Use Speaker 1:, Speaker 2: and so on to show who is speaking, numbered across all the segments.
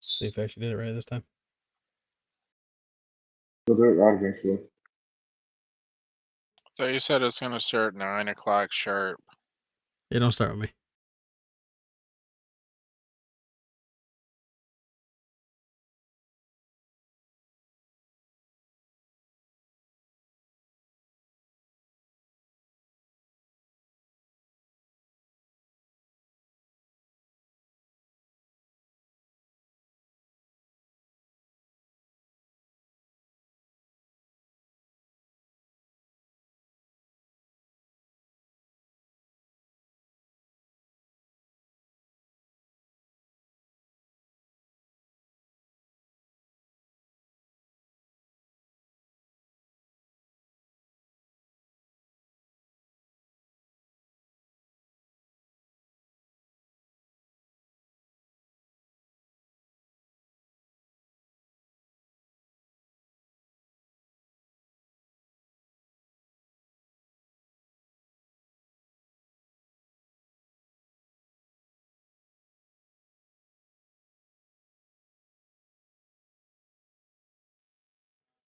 Speaker 1: See if I actually did it right this time.
Speaker 2: We'll do it right eventually.
Speaker 3: So you said it's going to start 9 o'clock sharp.
Speaker 1: Yeah, don't start with me.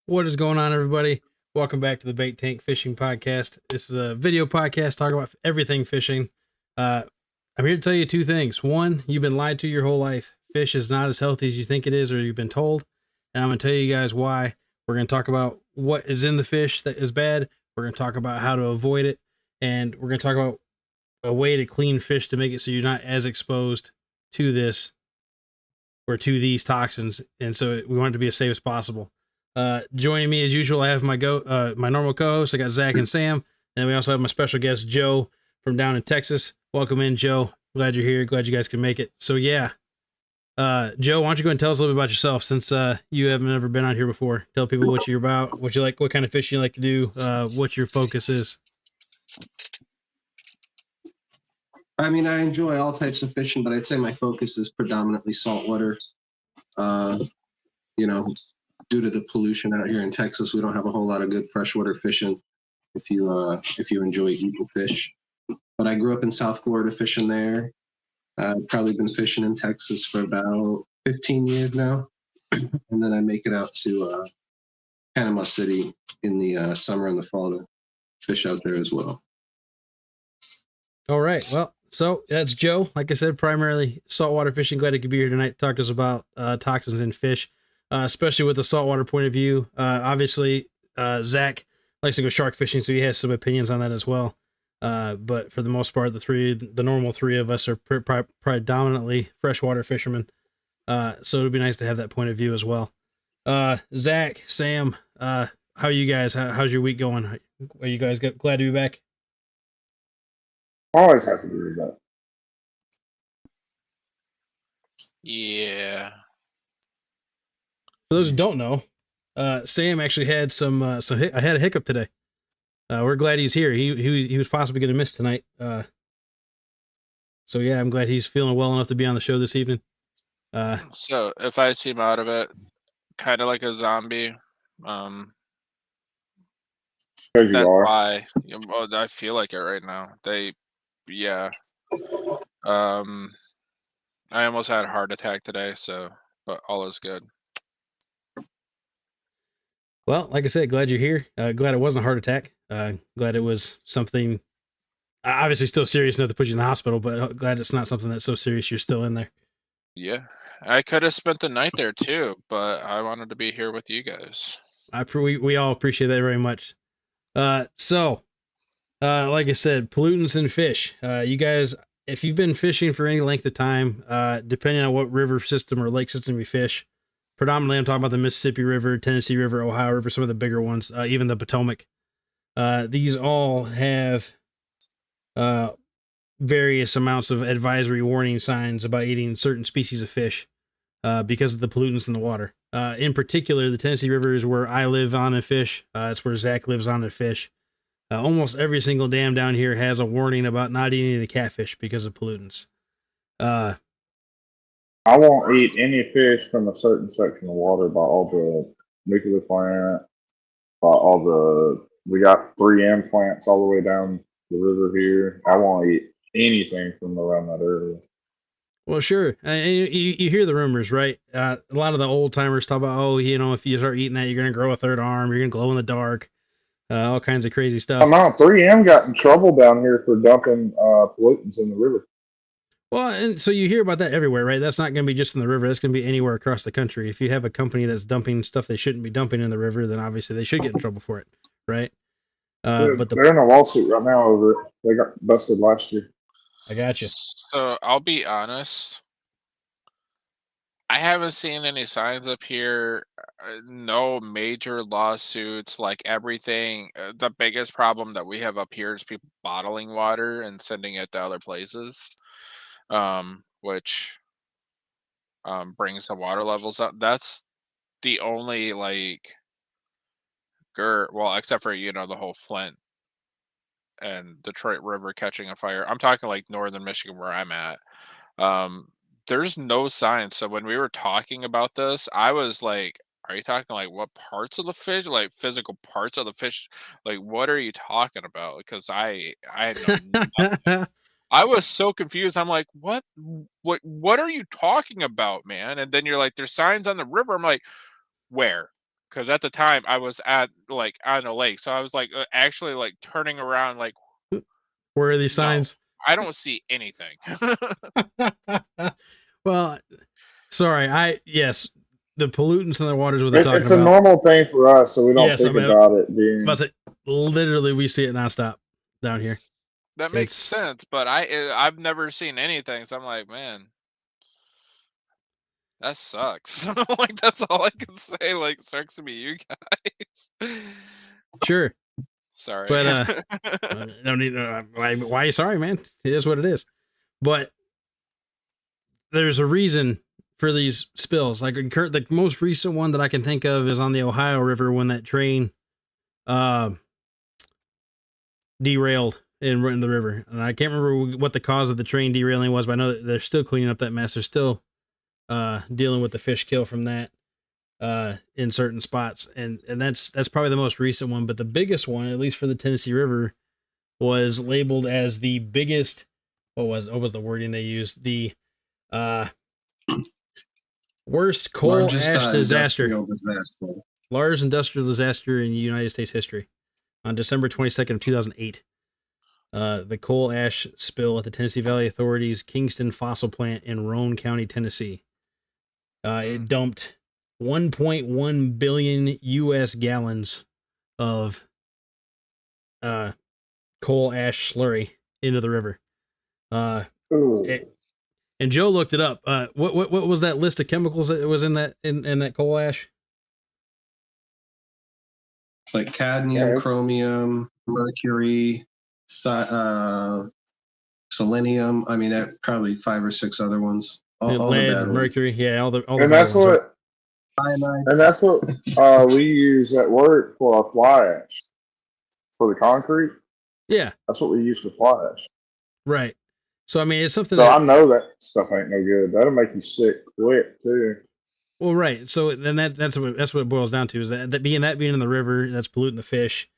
Speaker 1: What is going on, everybody? Welcome back to the Bait Tank Fishing Podcast. This is a video podcast talking about everything fishing. I'm here to tell you two things. One, you've been lied to your whole life. Fish is not as healthy as you think it is or you've been told. And I'm going to tell you guys why. We're going to talk about what is in the fish that is bad. We're going to talk about how to avoid it. And we're going to talk about a way to clean fish to make it so you're not as exposed to this or to these toxins. And so we want it to be as safe as possible. Joining me as usual, I have my normal co-hosts. I got Zach and Sam, and we also have my special guest Joe from down in Texas. Welcome in, Joe. Glad you're here. Glad you guys can make it. So yeah, Joe, why don't you go and tell us a little bit about yourself, since you haven't ever been out here before. Tell people what you're about, what you like, what kind of fish you like to do, what your focus is.
Speaker 4: I mean, I enjoy all types of fishing, but I'd say my focus is predominantly saltwater. Due to the pollution out here in Texas, we don't have a whole lot of good freshwater fishing if you enjoy eating fish. But I grew up in South Florida fishing there. I've probably been fishing in Texas for about 15 years now. And then I make it out to Panama City in the summer and the fall to fish out there as well.
Speaker 1: All right. Well, so that's Joe. Like I said, primarily saltwater fishing. Glad he could be here tonight to talk to us about toxins in fish, especially with the saltwater point of view. Obviously, Zach likes to go shark fishing, so he has some opinions on that as well. But for the most part, the normal three of us are predominantly freshwater fishermen. So it'd be nice to have that point of view as well. Zach, Sam, how are you guys? How's your week going? Are you guys glad to be back?
Speaker 2: Always happy to do that.
Speaker 3: Yeah.
Speaker 1: For those who don't know, Sam actually had I had a hiccup today. We're glad he's here. He was possibly going to miss tonight. So yeah, I'm glad he's feeling well enough to be on the show this evening.
Speaker 3: So if I seem out of it, kind of like a zombie,
Speaker 2: Because
Speaker 3: that's
Speaker 2: you are.
Speaker 3: why. Well, I feel like it right now. I almost had a heart attack today, but all is good.
Speaker 1: Well, like I said, glad you're here. Glad it wasn't a heart attack. Glad it was something obviously still serious enough to put you in the hospital, but glad it's not something that's so serious you're still in there.
Speaker 3: Yeah, I could have spent the night there too, but I wanted to be here with you guys.
Speaker 1: We all appreciate that very much. So like I said, pollutants in fish. You guys, if you've been fishing for any length of time, depending on what river system or lake system you fish, predominantly I'm talking about the Mississippi River, Tennessee River, Ohio River, some of the bigger ones, even the Potomac. These all have various amounts of advisory warning signs about eating certain species of fish because of the pollutants in the water. In particular, the Tennessee River is where I live on and fish. It's where Zach lives on and fish. Almost every single dam down here has a warning about not eating the catfish because of pollutants.
Speaker 2: I won't eat any fish from a certain section of water by all the nuclear plant, we got 3M plants all the way down the river here. I won't eat anything from around that area.
Speaker 1: Well, sure. You hear the rumors, right? A lot of the old timers talk about, oh, if you start eating that, you're gonna grow a third arm, you're gonna glow in the dark, all kinds of crazy stuff.
Speaker 2: Now 3M got in trouble down here for dumping pollutants in the river.
Speaker 1: Well, and so you hear about that everywhere, right? That's not going to be just in the river. That's going to be anywhere across the country. If you have a company that's dumping stuff they shouldn't be dumping in the river, then obviously they should get in trouble for it, right? But
Speaker 2: They're in a lawsuit right now over it. They got busted last year.
Speaker 1: I got you.
Speaker 3: So I'll be honest. I haven't seen any signs up here. No major lawsuits. Like everything, the biggest problem that we have up here is people bottling water and sending it to other places, which brings the water levels up. That's the only well, except for the whole Flint and Detroit River catching a fire. I'm talking like northern Michigan where I'm at. Um, there's no signs. So when we were talking about this, I was like, are you talking like what parts of the fish, like physical parts of the fish? Like, what are you talking about? Because I know nothing. I was so confused. I'm like, what are you talking about, man? And then you're like, there's signs on the river. I'm like, where? Because at the time I was at on a lake, so I was like actually like turning around, like,
Speaker 1: Where are these
Speaker 3: no,
Speaker 1: signs?
Speaker 3: I don't see anything.
Speaker 1: Well, sorry. Yes, the pollutants in the water is what they're talking
Speaker 2: It's a
Speaker 1: about.
Speaker 2: normal thing for us, so we don't
Speaker 1: Yes,
Speaker 2: think about it being.
Speaker 1: Literally, we see it nonstop down here.
Speaker 3: That makes sense, but I've never seen anything, so I'm like, man, that sucks. Like that's all I can say. Like, sucks to be you guys.
Speaker 1: Sure,
Speaker 3: Sorry,
Speaker 1: but no need. Why are you sorry, man? It is what it is. But there's a reason for these spills. Like the most recent one that I can think of is on the Ohio River when that train derailed in the river. And I can't remember what the cause of the train derailing was, but I know that they're still cleaning up that mess. They're still dealing with the fish kill from that in certain spots. And that's probably the most recent one. But the biggest one, at least for the Tennessee River, was labeled as the biggest. What was the wording they used? The worst coal ash disaster. Largest industrial disaster in United States history on December 22nd of 2008. The coal ash spill at the Tennessee Valley Authority's Kingston Fossil Plant in Roane County, Tennessee. It dumped 1.1 billion U.S. gallons of coal ash slurry into the river. And Joe looked it up. What was that list of chemicals that was in that coal ash?
Speaker 4: It's like cadmium, chromium, mercury, selenium. I mean, probably 5 or 6 other ones. All
Speaker 1: Lead,
Speaker 4: the bad
Speaker 1: mercury,
Speaker 4: ones.
Speaker 1: yeah, all the
Speaker 2: and that's what.
Speaker 4: Cyanide.
Speaker 2: And that's what we use at work for our fly ash for the concrete.
Speaker 1: Yeah,
Speaker 2: that's what we use for fly ash.
Speaker 1: Right. So I mean, it's something.
Speaker 2: So I know that stuff ain't no good. That'll make you sick quick too.
Speaker 1: Well, right. So then that's what it boils down to is that being in the river, that's polluting the fish,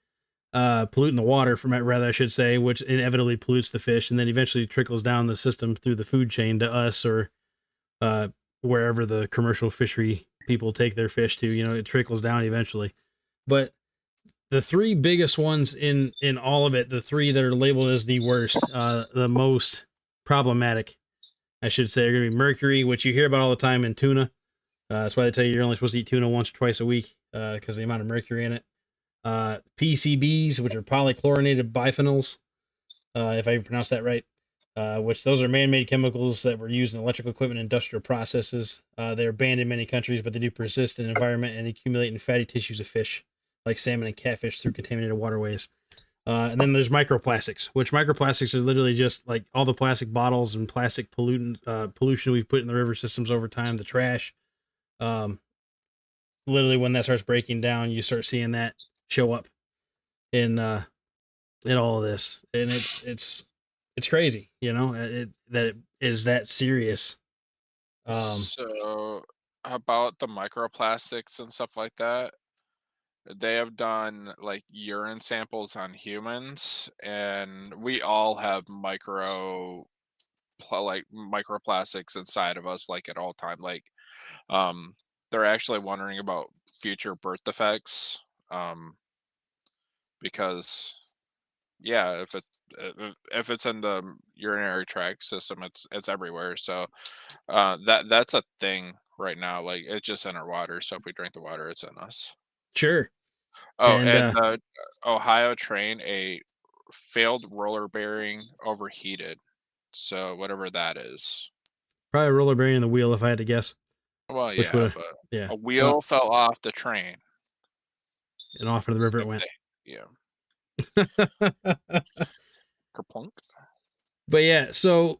Speaker 1: polluting the water I should say, which inevitably pollutes the fish, and then eventually trickles down the system through the food chain to us or wherever the commercial fishery people take their fish to. It trickles down eventually. But the 3 biggest ones in all of it, the 3 that are labeled as the worst, the most problematic, I should say, are going to be mercury, which you hear about all the time in tuna. That's why they tell you you're only supposed to eat tuna once or twice a week because of the amount of mercury in it. PCBs, which are polychlorinated biphenyls, if I even pronounced that right, which those are man-made chemicals that were used in electrical equipment and industrial processes. They are banned in many countries, but they do persist in the environment and accumulate in fatty tissues of fish, like salmon and catfish, through contaminated waterways. And then there's microplastics, which microplastics are literally just like all the plastic bottles and plastic pollution we've put in the river systems over time, the trash. Literally when that starts breaking down, you start seeing that show up in all of this, and it's crazy, that it is that serious.
Speaker 3: So about the microplastics and stuff like that, they have done like urine samples on humans, and we all have microplastics like microplastics inside of us, like at all time. Like, they're actually wondering about future birth defects, because yeah, if it's in the urinary tract system, it's everywhere. So that's a thing right now. Like, it's just in our water. So if we drink the water, it's in us.
Speaker 1: Sure.
Speaker 3: Oh,
Speaker 1: And
Speaker 3: and the Ohio train, a failed roller bearing overheated. So whatever that is.
Speaker 1: probably a roller bearing in the wheel, if I had to guess.
Speaker 3: Well,
Speaker 1: Which
Speaker 3: yeah,
Speaker 1: would,
Speaker 3: but
Speaker 1: yeah.
Speaker 3: a
Speaker 1: Well,
Speaker 3: wheel fell off the train.
Speaker 1: and off into the river it
Speaker 3: If
Speaker 1: went.
Speaker 3: yeah.
Speaker 1: But
Speaker 3: Kerplunk.
Speaker 1: yeah, so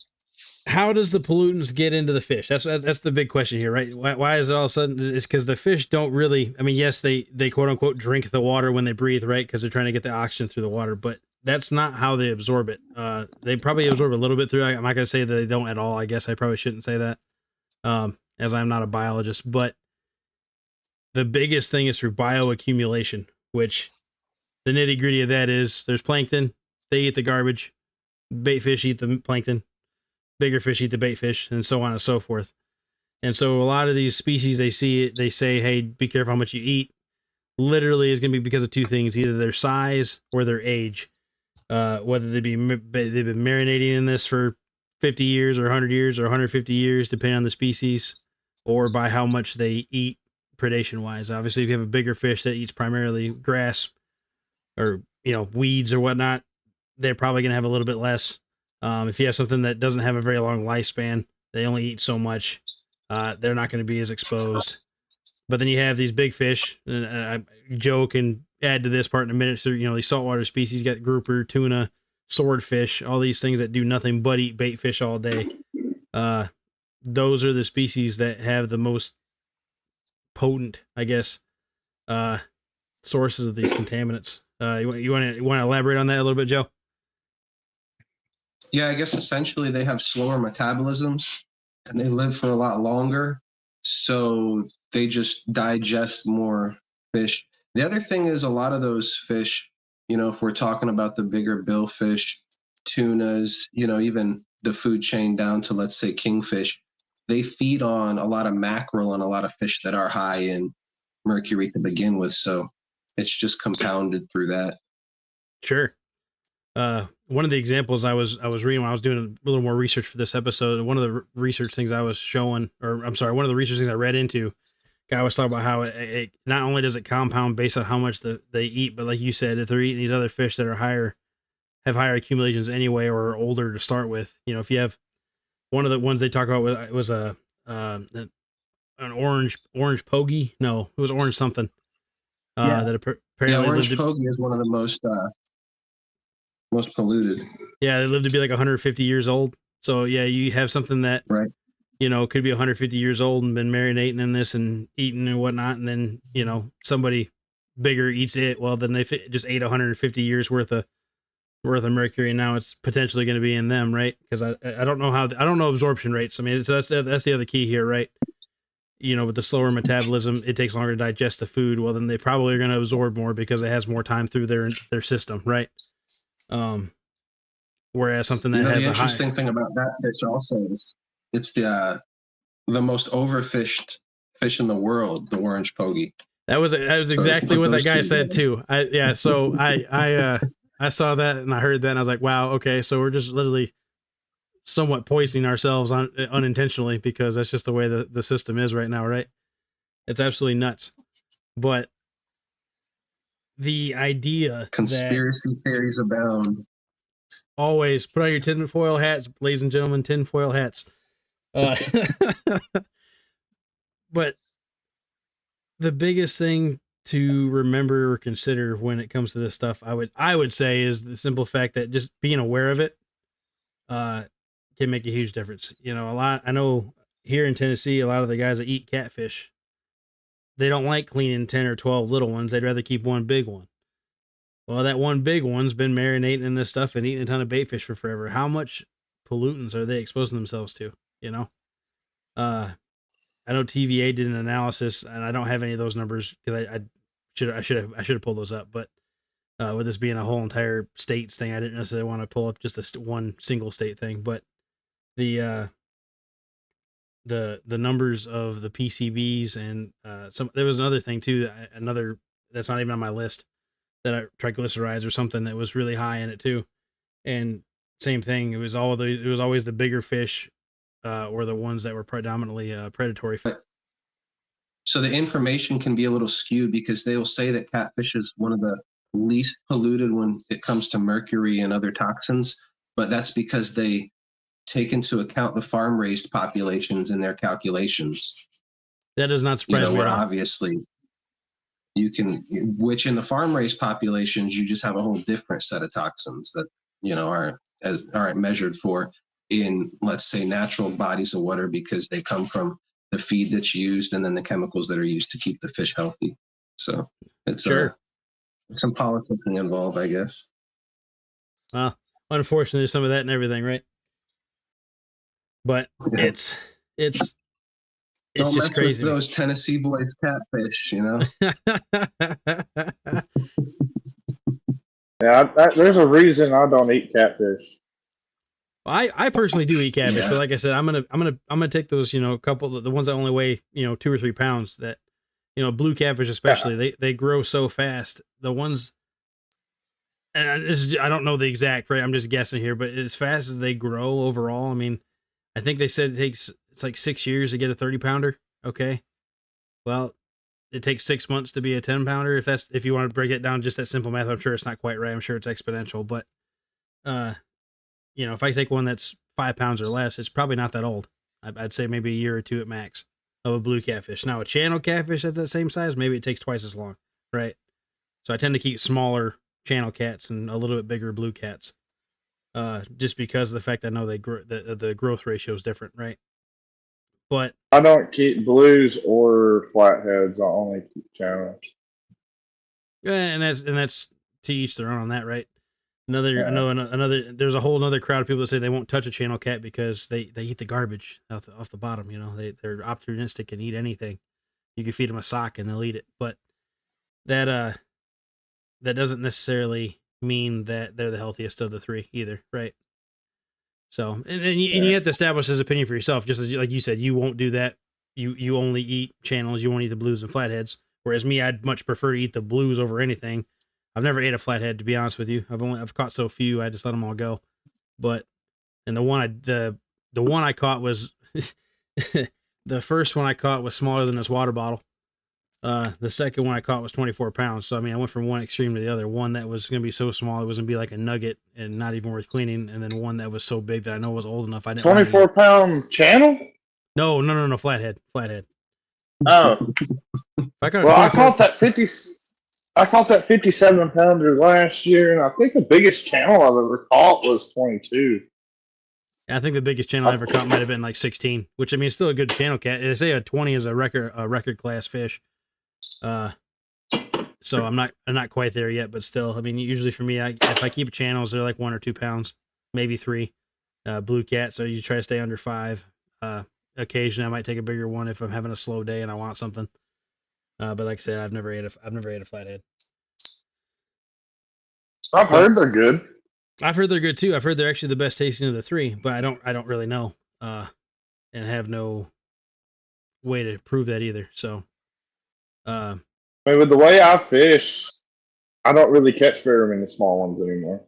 Speaker 1: how does the pollutants get into the fish? That's the big question here, right? Why is it all of a sudden? It's because the fish don't really. I mean, yes, they quote unquote drink the water when they breathe, right? Because they're trying to get the oxygen through the water, but that's not how they absorb it. They probably absorb a little bit through. I'm not going to say that they don't at all. I guess I probably shouldn't say that, as I'm not a biologist. But the biggest thing is through bioaccumulation, which the nitty gritty of that is there's plankton. They eat the garbage. Bait fish eat the plankton. Bigger fish eat the bait fish, and so on and so forth. And so a lot of these species, they say, hey, be careful how much you eat. Literally, is going to be because of two things: either their size or their age. Whether they've been marinating in this for 50 years or 100 years or 150 years, depending on the species, or by how much they eat predation wise. Obviously, if you have a bigger fish that eats primarily grass or weeds or whatnot, they're probably going to have a little bit less. If you have something that doesn't have a very long lifespan, they only eat so much. They're not going to be as exposed. But then you have these big fish. And Joe can add to this part in a minute. So these saltwater species, you got grouper, tuna, swordfish, all these things that do nothing but eat bait fish all day. Those are the species that have the most potent, I guess, sources of these contaminants. You want to elaborate on that a little bit, Joe?
Speaker 4: Yeah, I guess essentially they have slower metabolisms and they live for a lot longer. So they just digest more fish. The other thing is a lot of those fish, if we're talking about the bigger billfish, tunas, even the food chain down to, let's say, kingfish, they feed on a lot of mackerel and a lot of fish that are high in mercury to begin with. So it's just compounded through that.
Speaker 1: Sure. One of the examples I was reading when I was doing a little more research for this episode, one of the research things I was showing, or I'm sorry, one of the research things I read into, guy was talking about how it not only does it compound based on how much they eat, but like you said, if they're eating these other fish that are have higher accumulations anyway, or are older to start with, if you have one of the ones they talk about was an orange pogey. No, it was orange something. That apparently
Speaker 4: orange pogey is one of the most polluted.
Speaker 1: Yeah, they live to be like 150 years old. So yeah, you have something that could be 150 years old and been marinating in this and eating and whatnot, and then somebody bigger eats it. Well, then they just ate 150 years worth of mercury, and now it's potentially going to be in them, right? Because I don't know I don't know absorption rates. I mean, so that's the other key here, right? With the slower metabolism, it takes longer to digest the food. Well, then they probably are going to absorb more because it has more time through their system, right? Whereas something that has
Speaker 4: the interesting thing about that fish also is it's the most overfished fish in the world, the orange pogey.
Speaker 1: That was exactly what that guy said too. So I saw that and I heard that and I was like, wow, okay, so we're just literally somewhat poisoning ourselves unintentionally because that's just the way the system is right now, right? It's absolutely nuts. But the idea
Speaker 4: conspiracy theories abound.
Speaker 1: Always put on your tinfoil hats, ladies and gentlemen, tinfoil hats. But the biggest thing to remember or consider when it comes to this stuff, I would say, is the simple fact that just being aware of it can make a huge difference. I know here in Tennessee, a lot of the guys that eat catfish, they don't like cleaning 10 or 12 little ones. They'd rather keep one big one. Well, that one big one's been marinating in this stuff and eating a ton of bait fish for forever. How much pollutants are they exposing themselves to? I know TVA did an analysis, and I don't have any of those numbers because I should have pulled those up. But with this being a whole entire states thing, I didn't necessarily want to pull up just one single state thing. But the numbers of the PCBs and there was another thing too, another that's not even on my list, that triglycerides or something that was really high in it too. And same thing, it was always the bigger fish or the ones that were predominantly predatory.
Speaker 4: So the information can be a little skewed because they will say that catfish is one of the least polluted when it comes to mercury and other toxins, but that's because they take into account the farm raised populations in their calculations.
Speaker 1: That does not surprise me
Speaker 4: where
Speaker 1: at all.
Speaker 4: obviously you can, which in the farm raised populations, you just have a whole different set of toxins that, aren't measured for in, let's say, natural bodies of water because they come from the feed that's used and then the chemicals that are used to keep the fish healthy. So it's
Speaker 1: Sure.
Speaker 4: Some politicking involved, I guess.
Speaker 1: Well, unfortunately, there's some of that and everything, right? But
Speaker 4: Yeah.
Speaker 1: it's
Speaker 4: Don't
Speaker 1: just
Speaker 4: mess
Speaker 1: crazy.
Speaker 4: with those Tennessee boys catfish,
Speaker 2: Yeah, there's a reason I don't eat catfish.
Speaker 1: I personally do eat catfish,
Speaker 4: Yeah.
Speaker 1: but like I said, I'm gonna take those, a couple of the ones that only weigh 2 or 3 pounds. That blue catfish especially, they grow so fast. The ones, and I don't know the exact, right? I'm just guessing here, but as fast as they grow overall, I mean, I think they said it's like 6 years to get a 30 pounder. Okay, well, it takes 6 months to be a 10 pounder. If you want to break it down just that simple math, I'm sure it's not quite right. I'm sure it's exponential, but if I take one that's 5 pounds or less, it's probably not that old. I'd say maybe a year or two at max of a blue catfish. Now, a channel catfish at that same size, maybe it takes twice as long, right? So I tend to keep smaller channel cats and a little bit bigger blue cats, just because of the fact I know the growth ratio is different, right? But
Speaker 2: I don't keep blues or flatheads. I only keep channels.
Speaker 1: and that's to each their own on that, right? Another. There's a whole other crowd of people that say they won't touch a channel cat because they eat the garbage off the bottom. They're opportunistic and eat anything. You can feed them a sock and they'll eat it, but that that doesn't necessarily mean that they're the healthiest of the three either, right? So and you have to establish his opinion for yourself. Just as like you said, you won't do that. You only eat channels. You won't eat the blues and flatheads. Whereas me, I'd much prefer to eat the blues over anything. I've never ate a flathead, to be honest with you. I've caught so few, I just let them all go. But and the one I caught was the first one I caught was smaller than this water bottle. The second one I caught was 24 pounds. So I mean, I went from one extreme to the other. One that was going to be so small it was going to be like a nugget and not even worth cleaning, and then one that was so big that I know was old enough I didn't.
Speaker 2: 24-pound channel?
Speaker 1: No, flathead.
Speaker 2: Oh, I caught that 50. I caught that 57-pounder last year, and I think the biggest channel I've ever caught was 22.
Speaker 1: I think the biggest channel I ever caught might have been like 16, which I mean, it's still a good channel cat. They say a 20 is a record class fish. So I'm not quite there yet, but still, I mean, usually for me, if I keep channels, they're like 1 or 2 pounds, maybe 3. Blue cat, so you try to stay under 5. Occasionally, I might take a bigger one if I'm having a slow day and I want something. But like I said, I've never ate a flathead.
Speaker 2: I've heard they're good.
Speaker 1: I've heard they're good too. I've heard they're actually the best tasting of the 3, but I don't really know, and have no way to prove that either. So,
Speaker 2: I mean, with the way I fish, I don't really catch very many small ones anymore.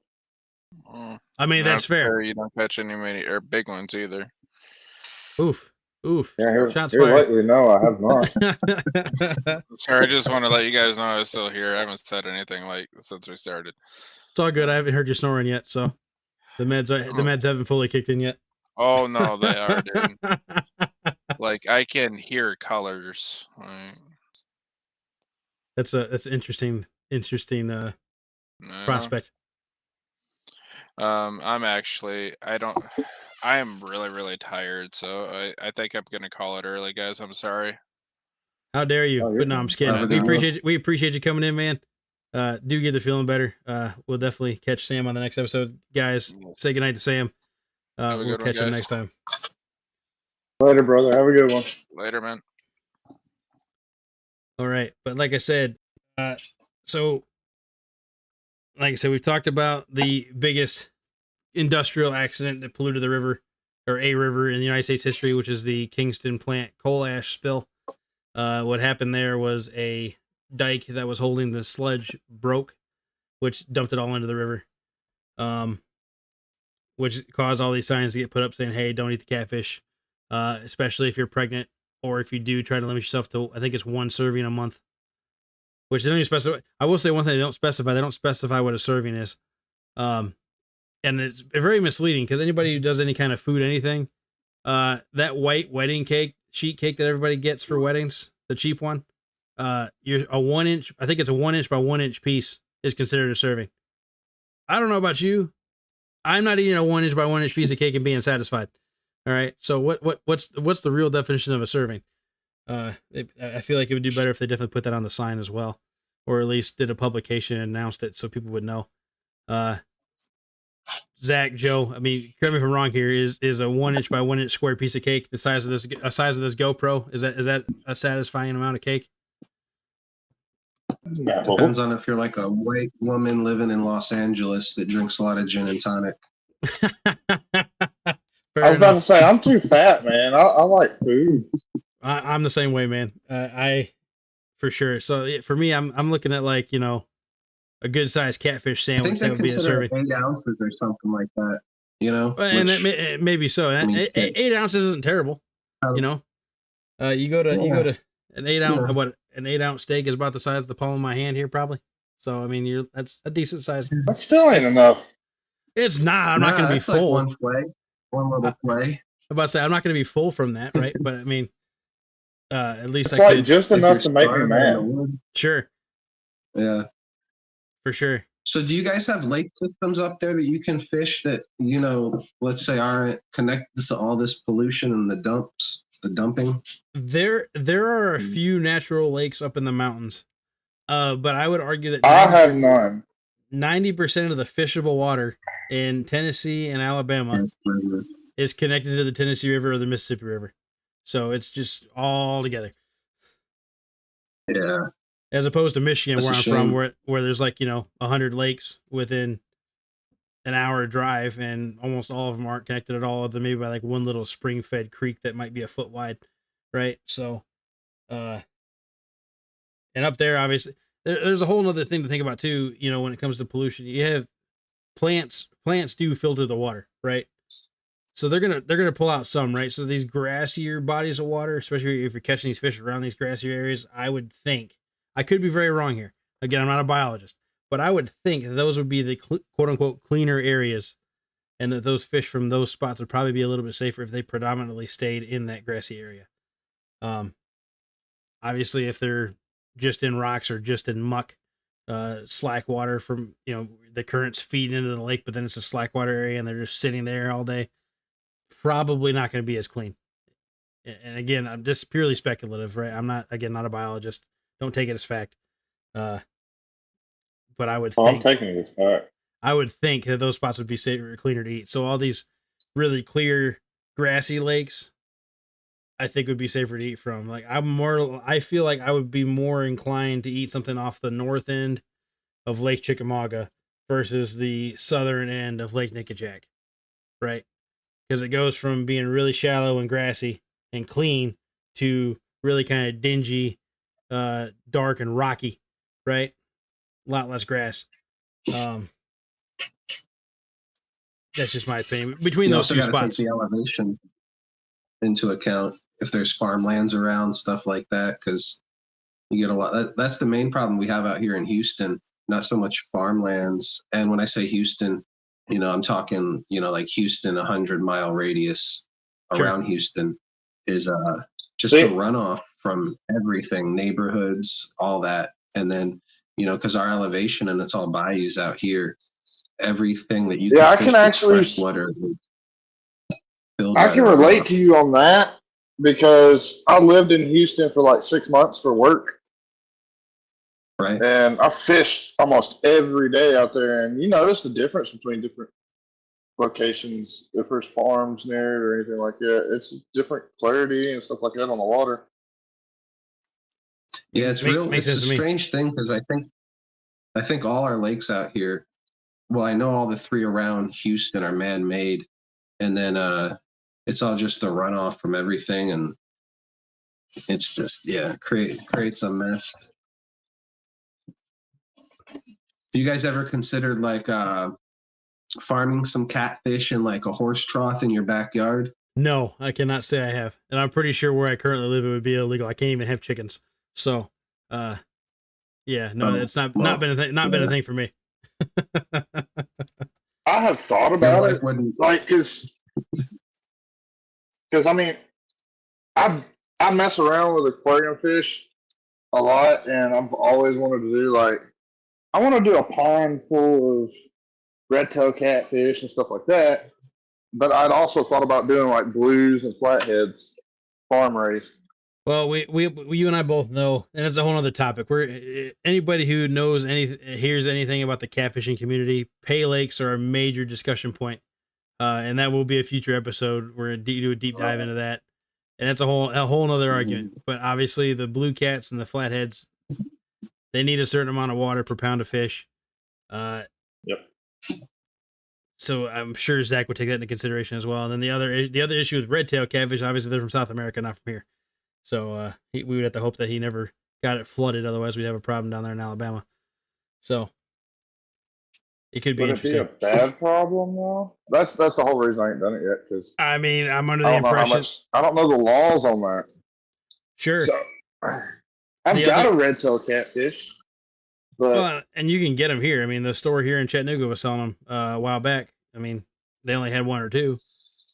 Speaker 1: I mean, that's fair.
Speaker 3: You don't catch any many or big ones either.
Speaker 1: Oof.
Speaker 2: Yeah,
Speaker 1: Shots
Speaker 2: here
Speaker 1: fired.
Speaker 2: lately, no, I have not.
Speaker 3: Sorry, I just want to let you guys know I was still here. I haven't said anything since we started.
Speaker 1: It's all good. I haven't heard you snoring yet, so the meds haven't fully kicked in yet.
Speaker 3: Oh no, they are, dude. Like I can hear colors.
Speaker 1: That's an interesting prospect.
Speaker 3: I am really, really tired, so I think I'm gonna call it early, guys. I'm sorry.
Speaker 1: How dare you? But no, I'm just kidding. We appreciate you coming in, man. Do get the feeling better. We'll definitely catch Sam on the next episode. Guys, say goodnight to Sam. We'll catch him next time.
Speaker 2: Later, brother. Have a good one.
Speaker 3: Later, man.
Speaker 1: All right. But like I said, we've talked about the biggest industrial accident that polluted the river or a river in the United States history, which is the Kingston plant coal ash spill. What happened there was a dike that was holding the sludge broke, which dumped it all into the river, which caused all these signs to get put up saying, "Hey, don't eat the catfish, especially if you're pregnant, or if you do, try to limit yourself to, I think it's 1 serving a month." Which they don't even specify. I will say one thing they don't specify. They don't specify what a serving is, and it's very misleading because anybody who does any kind of food, anything, that white wedding cake, sheet cake that everybody gets for weddings, the cheap one, you're a 1 inch. I think it's a 1 inch by 1 inch piece is considered a serving. I don't know about you. I'm not eating a 1 inch by 1 inch piece of cake and being satisfied. All right. So what's the real definition of a serving? I feel like it would do better if they definitely put that on the sign as well, or at least did a publication and announced it so people would know. Zach, Joe, I mean, correct me if I'm wrong here. Is a 1 inch by 1 inch square piece of cake the size of this GoPro? Is that a satisfying amount of cake?
Speaker 2: No.
Speaker 4: Depends on if you're like a white woman living in Los Angeles that drinks a lot of gin and tonic.
Speaker 2: I was about to say, I'm too fat, man. I like food.
Speaker 1: I'm the same way, man. I for sure. So for me, I'm looking at like, you know, a good sized catfish
Speaker 4: I
Speaker 1: sandwich
Speaker 4: think they
Speaker 1: that would be a
Speaker 4: consider
Speaker 1: serving.
Speaker 4: 8 ounces or something like that, you know?
Speaker 1: And that maybe so.
Speaker 4: I mean,
Speaker 1: 8 ounces isn't terrible, you know. You go to an 8 ounce an 8 ounce steak is about the size of the palm of my hand here, probably. So I mean, that's a decent size.
Speaker 2: That still ain't enough.
Speaker 1: It's not. I'm not going to be full.
Speaker 4: Like one little flay.
Speaker 1: I'm about to say I'm not going to be full from that, right? But I mean, at least
Speaker 2: It's
Speaker 1: I
Speaker 2: like
Speaker 1: could,
Speaker 2: just enough to make me mad.
Speaker 1: Sure.
Speaker 4: Yeah.
Speaker 1: For sure.
Speaker 4: So do you guys have lake systems up there that you can fish that, you know, let's say aren't connected to all this pollution and the dumping?
Speaker 1: There are a few natural lakes up in the mountains. But I would argue that
Speaker 2: I have none.
Speaker 1: 90% of the fishable water in Tennessee and Alabama is connected to the Tennessee River or the Mississippi River. So it's just all together.
Speaker 4: Yeah.
Speaker 1: As opposed to Michigan,
Speaker 4: That's
Speaker 1: where I'm from, where there's like, you know, 100 lakes within an hour drive, and almost all of them aren't connected at all, other than maybe by like one little spring-fed creek that might be a foot wide, right? So, and up there, obviously, there's a whole other thing to think about too. You know, when it comes to pollution, you have plants do filter the water, right? So they're gonna pull out some, right? So these grassier bodies of water, especially if you're catching these fish around these grassier areas, I would think, I could be very wrong here. Again, I'm not a biologist, but I would think that those would be the quote unquote cleaner areas, and that those fish from those spots would probably be a little bit safer if they predominantly stayed in that grassy area. Obviously, if they're just in rocks or just in muck, slack water from, you know, the currents feed into the lake, but then it's a slack water area and they're just sitting there all day, probably not going to be as clean. And again, I'm just purely speculative, right? I'm not a biologist. Don't take it as fact. But I would think,
Speaker 2: I'm taking it as fact.
Speaker 1: I would think that those spots would be safer, cleaner to eat. So all these really clear, grassy lakes, I think would be safer to eat from. Like I feel like I would be more inclined to eat something off the north end of Lake Chickamauga versus the southern end of Lake Nickajack, right? Because it goes from being really shallow and grassy and clean to really kind of dingy, dark and rocky, right? A lot less grass. That's just my opinion. Between those two spots,
Speaker 4: take the elevation into account if there's farmlands around, stuff like that, because you get a lot. That's the main problem we have out here in Houston. Not so much farmlands, and when I say Houston, you know, I'm talking, you know, like Houston, 100-mile radius around Houston is just a runoff from everything, neighborhoods, all that, and then, you know, because our elevation and it's all bayous out here, everything that you
Speaker 2: I can actually
Speaker 4: water.
Speaker 2: I can relate to you on that because I lived in Houston for like 6 months for work.
Speaker 4: Right.
Speaker 2: And I fished almost every day out there, and you notice the difference between different locations, if there's farms near it or anything like that. It's different clarity and stuff like that on the water.
Speaker 4: Yeah, it's it's a strange thing because I think all our lakes out here, well, I know all the 3 around Houston are man-made, and then it's all just the runoff from everything, and it's just creates a mess. Do you guys ever considered like farming some catfish in like a horse trough in your backyard?
Speaker 1: No, I cannot say I have, and I'm pretty sure where I currently live it would be illegal. I can't even have chickens. So, yeah, no, it's not been a thing for me.
Speaker 2: I have thought
Speaker 4: Your
Speaker 2: about
Speaker 4: wife
Speaker 2: it,
Speaker 4: wouldn't.
Speaker 2: like, because I mean, I mess around with aquarium fish a lot, and I've always wanted to do like I want to do a pond full of red-tailed catfish and stuff like that. But I'd also thought about doing like blues and flatheads, farm raised.
Speaker 1: Well, we you and I both know, and it's a whole other topic. We're anybody who knows hears anything about the catfishing community, pay lakes are a major discussion point, and that will be a future episode. We're gonna do a deep dive into that, and it's a whole other argument. But obviously, the blue cats and the flatheads, they need a certain amount of water per pound of fish.
Speaker 2: Yep.
Speaker 1: So I'm sure Zach would take that into consideration as well. And then the other issue with red-tailed catfish, obviously they're from South America, not from here. So we would have to hope that he never got it flooded. Otherwise, we'd have a problem down there in Alabama. So it could be interesting.
Speaker 2: Would it be a bad problem though? That's the whole reason I ain't done it yet. Because
Speaker 1: I mean, I'm under
Speaker 2: I
Speaker 1: the
Speaker 2: don't know how
Speaker 1: impression.
Speaker 2: much. I don't know the laws on that.
Speaker 1: Sure.
Speaker 2: So I've got a red-tailed catfish, but
Speaker 1: Well, and you can get them here. I mean, the store here in Chattanooga was selling them a while back. I mean, they only had one or two.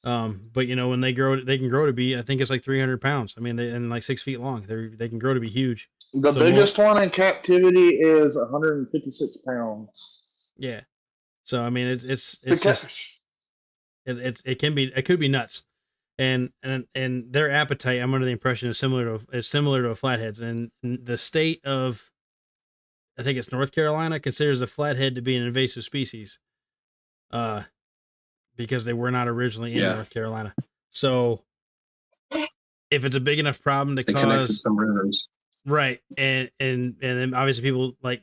Speaker 1: But you know, when they grow, they can grow to be, I think it's like 300 pounds. I mean, and like 6 feet long. They can grow to be huge.
Speaker 2: the biggest one in captivity is 156 pounds.
Speaker 1: Yeah. So I mean, it's
Speaker 2: The
Speaker 1: just it could be nuts, and their appetite, I'm under the impression, is similar to a flathead's, and the state of, I think it's North Carolina, considers a flathead to be an invasive species, because they were not originally in North Carolina. So if it's a big enough problem to
Speaker 4: connected
Speaker 1: cause
Speaker 4: some rivers,
Speaker 1: right, and then obviously people like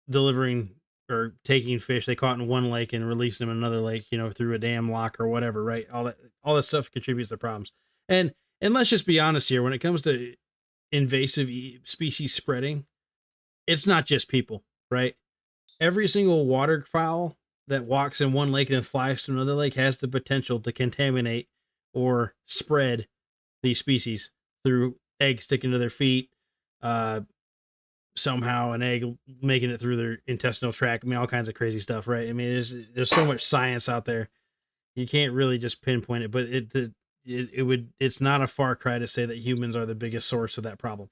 Speaker 1: delivering or taking fish they caught in one lake and releasing them in another lake, you know, through a dam lock or whatever, right? All that stuff contributes to problems. And let's just be honest here, when it comes to invasive species spreading, it's not just people, right? Every single waterfowl that walks in one lake and then flies to another lake has the potential to contaminate or spread these species through eggs sticking to their feet, somehow an egg making it through their intestinal tract. I mean, all kinds of crazy stuff, right? I mean, there's so much science out there. You can't really just pinpoint it, but it's not a far cry to say that humans are the biggest source of that problem.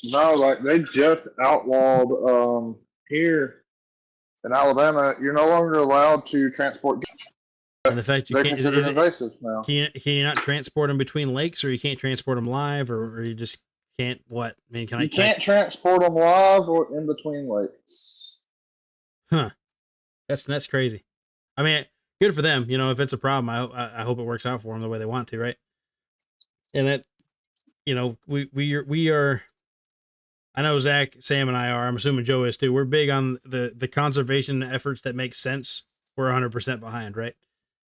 Speaker 2: No, like they just outlawed here in Alabama. You're no longer allowed to transport.
Speaker 1: And the fact you
Speaker 2: They're
Speaker 1: can't,
Speaker 2: considered invasive now.
Speaker 1: Can you not transport them between lakes, or you can't transport them live, or you just can't what? I mean,
Speaker 2: You can't transport them live or in between lakes.
Speaker 1: Huh? That's crazy. I mean, good for them. You know, if it's a problem, I hope it works out for them the way they want to, right? And that, you know, we are. I know Zach, Sam, and I are. I'm assuming Joe is too. We're big on the conservation efforts that make sense. We're 100% behind, right?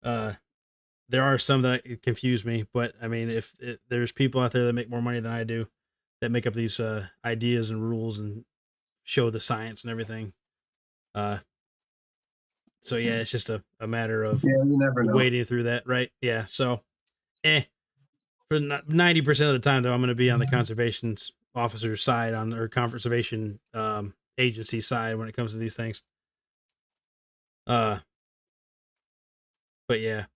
Speaker 1: There are some that confuse me, but I mean, if there's people out there that make more money than I do, that make up these ideas and rules and show the science and everything. So yeah, it's just a matter of
Speaker 4: you never know.
Speaker 1: wading through that, right? Yeah. So, for 90% of the time, though, I'm going to be on the conservation officer side, or conservation agency side when it comes to these things. But yeah.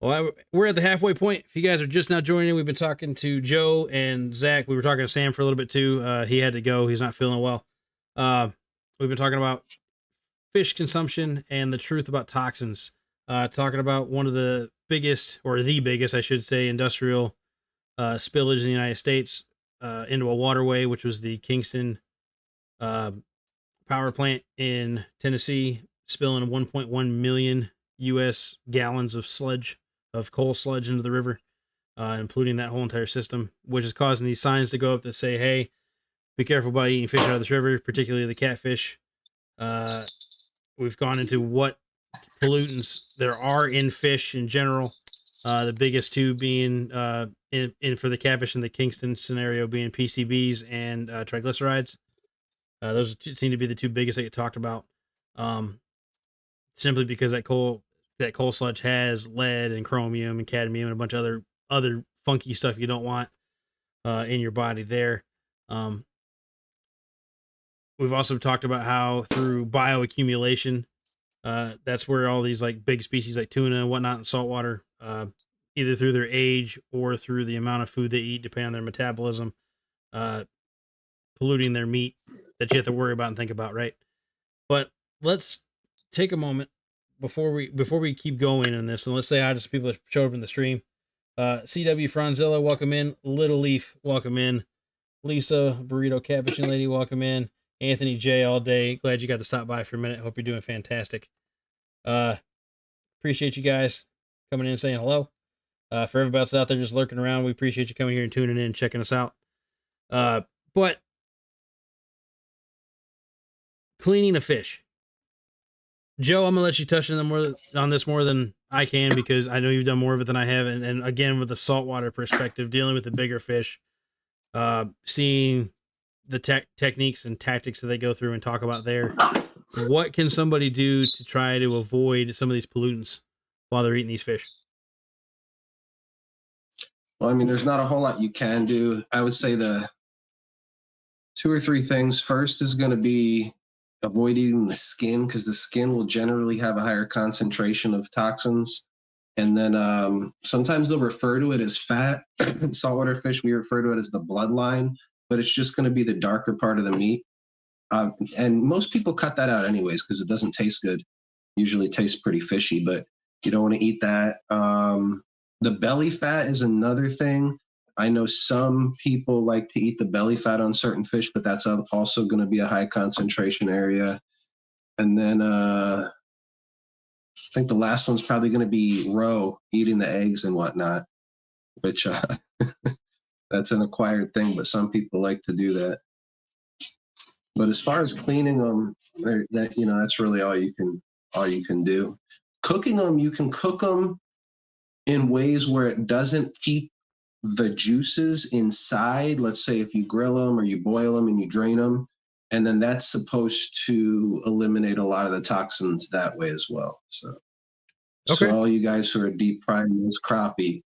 Speaker 1: Well, we're at the halfway point. If you guys are just now joining, we've been talking to Joe and Zach. We were talking to Sam for a little bit too. He had to go. He's not feeling well. We've been talking about fish consumption and the truth about toxins. Talking about one of the biggest, or the biggest, I should say, industrial spillage in the United States into a waterway, which was the Kingston power plant in Tennessee, spilling 1.1 million U.S. gallons of coal sludge into the river, including that whole entire system, which is causing these signs to go up that say, hey, be careful about eating fish out of this river, particularly the catfish. We've gone into what pollutants there are in fish in general. The biggest two being in for the catfish in the Kingston scenario being PCBs and triglycerides. Those seem to be the two biggest that get talked about. Simply because that coal sludge has lead and chromium and cadmium and a bunch of other funky stuff you don't want in your body there. We've also talked about how through bioaccumulation, that's where all these like big species like tuna and whatnot in saltwater, either through their age or through the amount of food they eat, depending on their metabolism, polluting their meat that you have to worry about and think about, right? But let's take a moment before we keep going in this, and let's say hi to some people that showed up in the stream. CW Franzilla, welcome in. Little Leaf, welcome in. Lisa Burrito Catfishing Lady, welcome in. Anthony J all day. Glad you got to stop by for a minute. Hope you're doing fantastic. Appreciate you guys coming in and saying hello. For everybody else out there just lurking around, we appreciate you coming here and tuning in and checking us out. But cleaning a fish. Joe, I'm gonna let you touch on this more than I can because I know you've done more of it than I have, and again with the saltwater perspective, dealing with the bigger fish, seeing the techniques and tactics that they go through and talk about there. What can somebody do to try to avoid some of these pollutants while they're eating these fish?
Speaker 4: Well, I mean, there's not a whole lot you can do. I would say the 2 or 3 things. First is going to be avoid eating the skin, because the skin will generally have a higher concentration of toxins. And then sometimes they'll refer to it as fat. In saltwater fish, we refer to it as the bloodline, but it's just going to be the darker part of the meat. And most people cut that out anyways because it doesn't taste good. Usually tastes pretty fishy, but you don't want to eat that. The belly fat is another thing. I know some people like to eat the belly fat on certain fish, but that's also going to be a high concentration area. And then I think the last one's probably going to be roe, eating the eggs and whatnot, which that's an acquired thing, but some people like to do that. But as far as cleaning them, that's really all you can do. Cooking them, you can cook them in ways where it doesn't keep the juices inside. Let's say if you grill them or you boil them and you drain them, and then that's supposed to eliminate a lot of the toxins that way as well. So,
Speaker 1: Okay.
Speaker 4: So all you guys who are deep frying this crappie,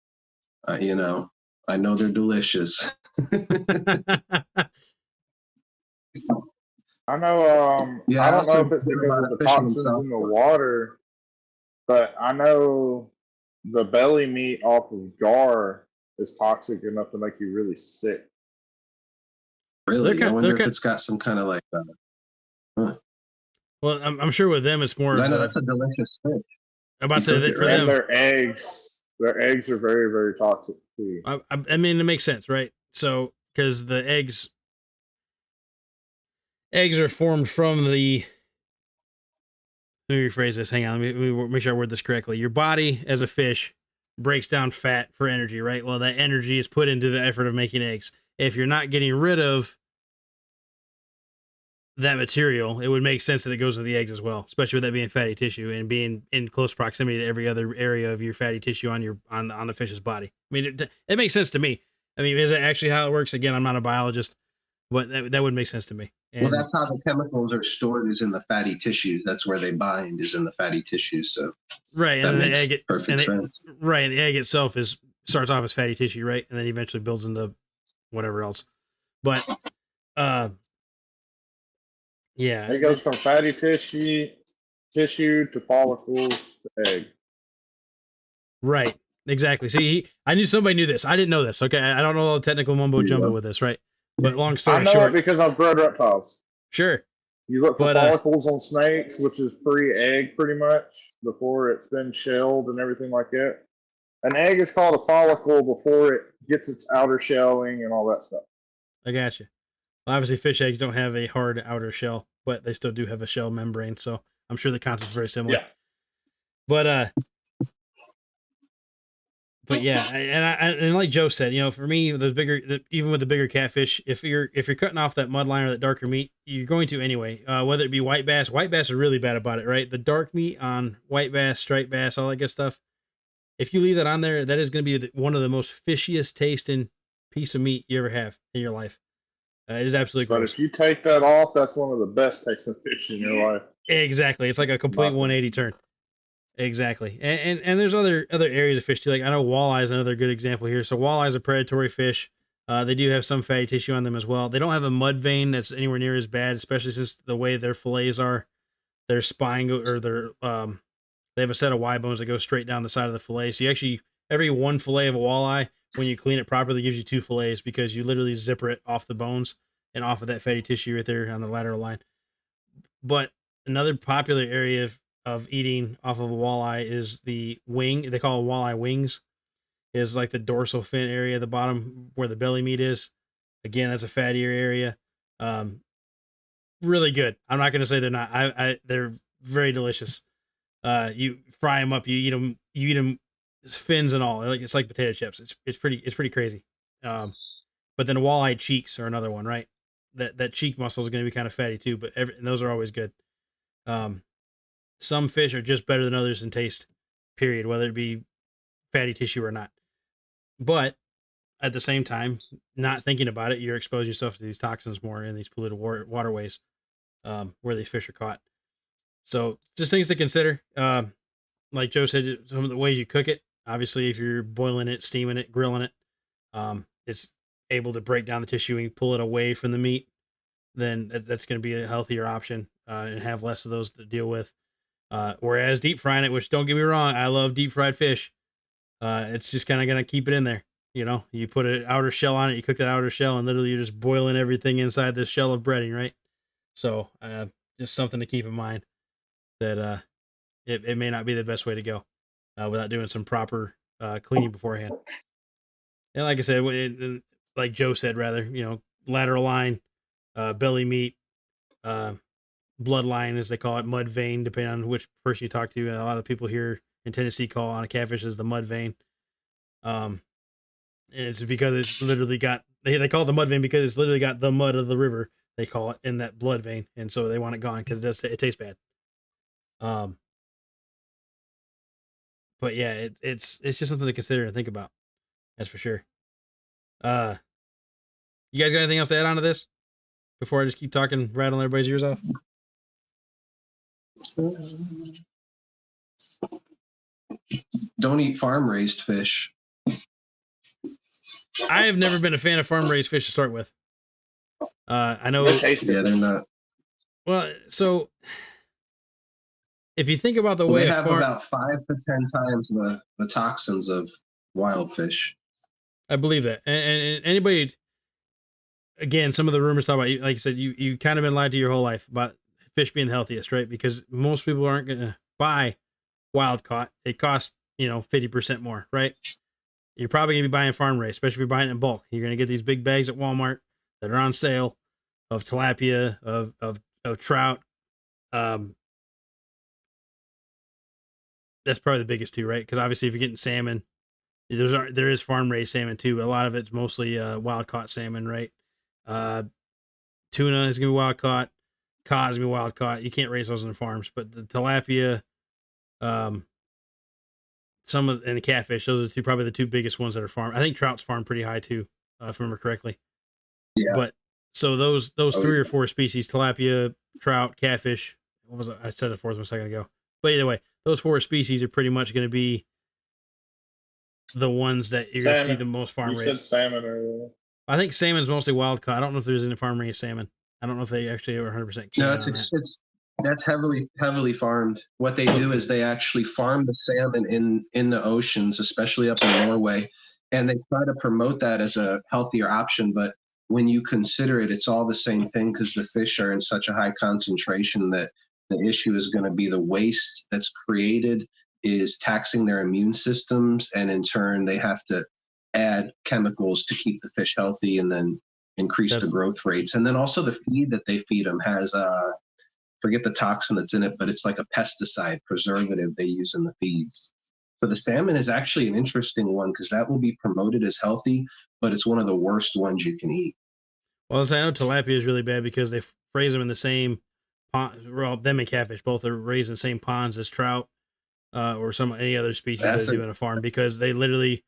Speaker 4: I know they're delicious.
Speaker 2: I know.
Speaker 4: Yeah,
Speaker 2: I don't know if it's
Speaker 4: heard
Speaker 2: because
Speaker 4: about
Speaker 2: of the
Speaker 4: it fishing
Speaker 2: toxins
Speaker 4: itself.
Speaker 2: in the water, but I know the belly meat off of gar is toxic enough to make you really sick.
Speaker 4: Really? I wonder if it's got some kind of like that. Huh.
Speaker 1: Well, I'm sure with them it's more.
Speaker 4: I know that's a delicious fish.
Speaker 1: I'm about to say that for
Speaker 2: And
Speaker 1: them,
Speaker 2: their eggs are very, very toxic too.
Speaker 1: I mean, it makes sense, right? So, because the eggs are formed from the. Let me rephrase this. Hang on. Let me make sure I word this correctly. Your body, as a fish, breaks down fat for energy, right? Well, that energy is put into the effort of making eggs. If you're not getting rid of that material, it would make sense that it goes to the eggs as well, especially with that being fatty tissue and being in close proximity to every other area of your fatty tissue on the fish's body. I mean, it makes sense to me. I mean, is it actually how it works? Again, I'm not a biologist, but that would make sense to me.
Speaker 4: And well, that's how the chemicals are stored, is in the fatty tissues. That's where they bind, is in the fatty tissues. So
Speaker 1: right,
Speaker 4: that makes perfect sense.
Speaker 1: Right, and the egg itself starts off as fatty tissue, right, and then eventually builds into whatever else. But yeah,
Speaker 2: it goes from fatty tissue to follicles to egg.
Speaker 1: Right, exactly. See, I knew somebody knew this. I didn't know this. Okay, I don't know all the technical mumbo jumbo with this, right? But long story short,
Speaker 2: I know it because I've bred reptiles.
Speaker 1: Sure.
Speaker 2: You look for follicles on snakes, which is pre-egg pretty much, before it's been shelled and everything like that. An egg is called a follicle before it gets its outer shelling and all that stuff.
Speaker 1: I got you. Well, obviously, fish eggs don't have a hard outer shell, but they still do have a shell membrane, so I'm sure the concept's very similar.
Speaker 2: Yeah.
Speaker 1: But but yeah, and like Joe said, for me, even with the bigger catfish, if you're cutting off that mud line or that darker meat, you're going to anyway. Whether it be white bass are really bad about it, right? The dark meat on white bass, striped bass, all that good stuff. If you leave that on there, that is going to be one of the most fishiest tasting piece of meat you ever have in your life. It is absolutely
Speaker 2: But
Speaker 1: gross.
Speaker 2: if you take that off, that's one of the best tasting fish in your life.
Speaker 1: Exactly, it's like a complete 180 turn. Exactly, and there's other areas of fish too. Like I know walleye is another good example here. So walleye is a predatory fish. They do have some fatty tissue on them as well. They don't have a mud vein that's anywhere near as bad, especially since the way their fillets are. Their spine or their they have a set of Y bones that go straight down the side of the fillet. So you actually every one fillet of a walleye, when you clean it properly, gives you 2 fillets because you literally zipper it off the bones and off of that fatty tissue right there on the lateral line. But another popular area of eating off of a walleye is the wing. They call it walleye wings. Is like the dorsal fin area, the bottom where the belly meat is. Again, that's a fattier area. Um, really good. I'm not gonna say they're not. They're very delicious. You fry them up. You eat them. You eat them fins and all. It's like potato chips. It's pretty crazy. Um, but then walleye cheeks are another one, right? That cheek muscle is going to be kind of fatty too. But and those are always good. Um, some fish are just better than others in taste. Period. Whether it be fatty tissue or not. But at the same time, not thinking about it, you're exposing yourself to these toxins more in these polluted waterways where these fish are caught. So just things to consider. Like Joe said, some of the ways you cook it. Obviously, if you're boiling it, steaming it, grilling it, it's able to break down the tissue and pull it away from the meat. Then that's going to be a healthier option and have less of those to deal with. Whereas deep frying it, which don't get me wrong, I love deep fried fish. It's just kind of going to keep it in there. You put an outer shell on it, you cook that outer shell, and literally you're just boiling everything inside this shell of breading, right? So just something to keep in mind that it may not be the best way to go without doing some proper cleaning beforehand. And like I said, like Joe said, rather, lateral line, belly meat, bloodline, as they call it, mud vein, depending on which person you talk to. A lot of people here in Tennessee call on a catfish as the mud vein. And it's because it's literally got, they call it the mud vein because it's literally got the mud of the river, they call it, in that blood vein. And so they want it gone because it tastes bad. But yeah, it's just something to consider and think about. That's for sure. You guys got anything else to add on to this before I just keep talking, rattling everybody's ears off?
Speaker 4: Don't eat farm raised fish.
Speaker 1: I have never been a fan of farm raised fish to start with. I know.
Speaker 4: Yeah, they're not.
Speaker 1: Well, so if you think about the way
Speaker 4: they have about 5 to 10 times the toxins of wild fish.
Speaker 1: I believe that, and anybody, again, some of the rumors talk about, like you said, you kind of been lied to your whole life about fish being the healthiest, right? Because most people aren't going to buy wild caught. It costs 50% more, right? You're probably gonna be buying farm raised, especially if you're buying it in bulk. You're gonna get these big bags at Walmart that are on sale of tilapia, of trout. That's probably the biggest two, right? Because obviously, if you're getting salmon, there is farm raised salmon too. But a lot of it's mostly wild caught salmon, right? Tuna is gonna be wild caught. Cod is gonna be wild caught. You can't raise those in the farms, but the tilapia, and the catfish, those are probably the two biggest ones that are farmed. I think trout's farmed pretty high too, if I remember correctly.
Speaker 4: Yeah.
Speaker 1: But so those 3 or 4 species: tilapia, trout, catfish. What was it? I said the fourth one a second ago. But either way, those 4 species are pretty much going to be the ones that you're going to see the most farm raised.
Speaker 2: You said salmon earlier.
Speaker 1: I think salmon's mostly wild caught. I don't know if there's any farm raised salmon. I don't know if they actually are 100%.
Speaker 4: No, that's heavily farmed. What they do is they actually farm the salmon in the oceans, especially up in Norway, and they try to promote that as a healthier option. But when you consider it, it's all the same thing because the fish are in such a high concentration that the issue is going to be the waste that's created is taxing their immune systems, and in turn they have to add chemicals to keep the fish healthy and then increase the growth rates. And then also the feed that they feed them has forget the toxin that's in it, but it's like a pesticide preservative they use in the feeds. So the salmon is actually an interesting one because that will be promoted as healthy, but it's one of the worst ones you can eat.
Speaker 1: Well, I know tilapia is really bad because they raise them in the same pond. Well, them and catfish both are raised in the same ponds as trout or any other species that they do in a farm, because they literally,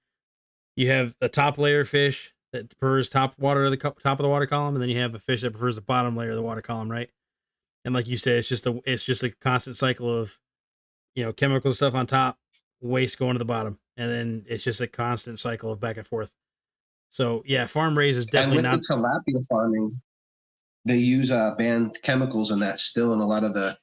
Speaker 1: you have a top layer fish that prefers top of the water column, and then you have a fish that prefers the bottom layer of the water column, right? And like you said, it's just a constant cycle of, chemical stuff on top, waste going to the bottom, and then it's just a constant cycle of back and forth. So yeah, farm raised is definitely
Speaker 4: and
Speaker 1: not.
Speaker 4: with the tilapia farming, they use banned chemicals and that still in a lot of the,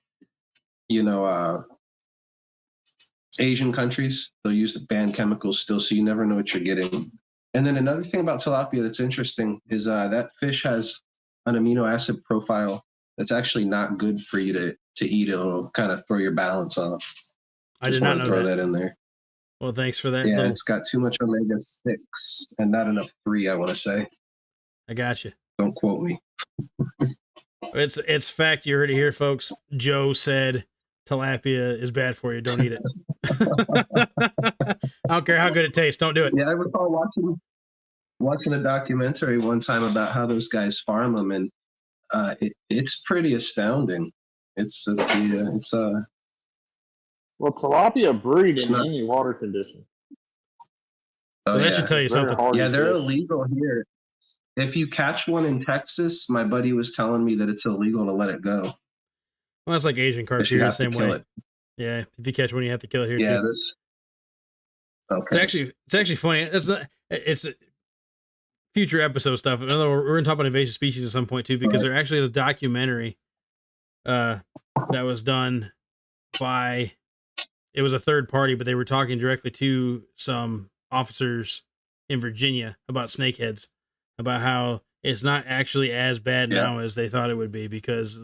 Speaker 4: Asian countries. They'll use the banned chemicals still, so you never know what you're getting. And then another thing about tilapia that's interesting is that fish has an amino acid profile that's actually not good for you to eat. It'll kind of throw your balance off.
Speaker 1: I did not know
Speaker 4: throw that in there.
Speaker 1: Well, thanks for that.
Speaker 4: Yeah, it's got too much omega-6 and not enough 3, I want to say.
Speaker 1: I got you.
Speaker 4: Don't quote me.
Speaker 1: It's fact. You heard it here, folks. Joe said tilapia is bad for you. Don't eat it. I don't care how good it tastes. Don't do it.
Speaker 4: Yeah, I recall watching a documentary one time about how those guys farm them, and it's pretty astounding.
Speaker 2: Well, tilapia breed in any water condition.
Speaker 1: Oh, that should tell you something.
Speaker 4: Yeah, they're illegal here. If you catch one in Texas, my buddy was telling me that it's illegal to let it go.
Speaker 1: Well, that's like Asian carp here, the same way. Yeah, if you catch one, you have to kill it here too.
Speaker 4: Okay.
Speaker 1: It's actually funny. It's future episode stuff. We're going to talk about invasive species at some point too, because there actually is a documentary that was done by, it was a third party, but they were talking directly to some officers in Virginia about snakeheads, about how it's not actually as bad now as they thought it would be, because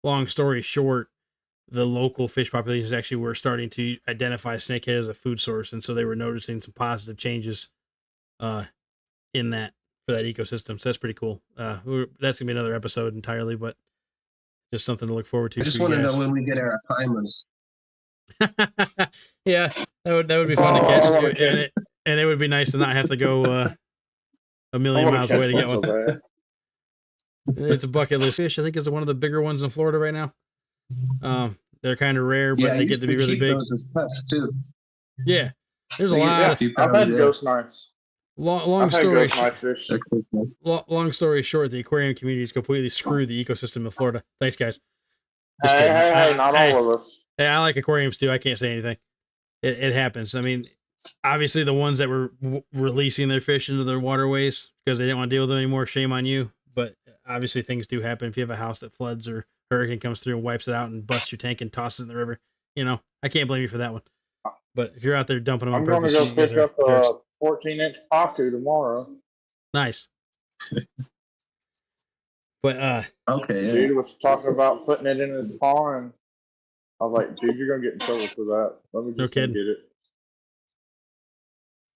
Speaker 1: long story short, the local fish populations actually were starting to identify snakehead as a food source, and so they were noticing some positive changes in that for that ecosystem. So that's pretty cool. That's gonna be another episode entirely, but just something to look forward to.
Speaker 4: I just want to know when we get our timers.
Speaker 1: Yeah, that would be fun to catch, and it would be nice to not have to go a million miles away to get one. It's a bucket list fish. I think is one of the bigger ones in Florida right now. They're kind of rare, but they get to be really big.
Speaker 4: Too.
Speaker 1: Yeah, there's a lot.
Speaker 2: I've had ghost knives.
Speaker 1: Long story short, the aquarium community is completely screwed the ecosystem of Florida. Thanks, guys.
Speaker 2: Hey, not all of us.
Speaker 1: Hey, I like aquariums too. I can't say anything. It happens. I mean, obviously the ones that were releasing their fish into their waterways because they didn't want to deal with them anymore, shame on you. But obviously things do happen. If you have a house that floods or hurricane comes through and wipes it out and busts your tank and tosses it in the river, I can't blame you for that one. But if you're out there dumping them on purpose,
Speaker 2: I'm going to go pick up a 14-inch pacu tomorrow.
Speaker 1: Nice. But
Speaker 4: okay,
Speaker 2: dude was talking about putting it in his pond. I was like, dude, you're gonna get in trouble for that. Let me just get it.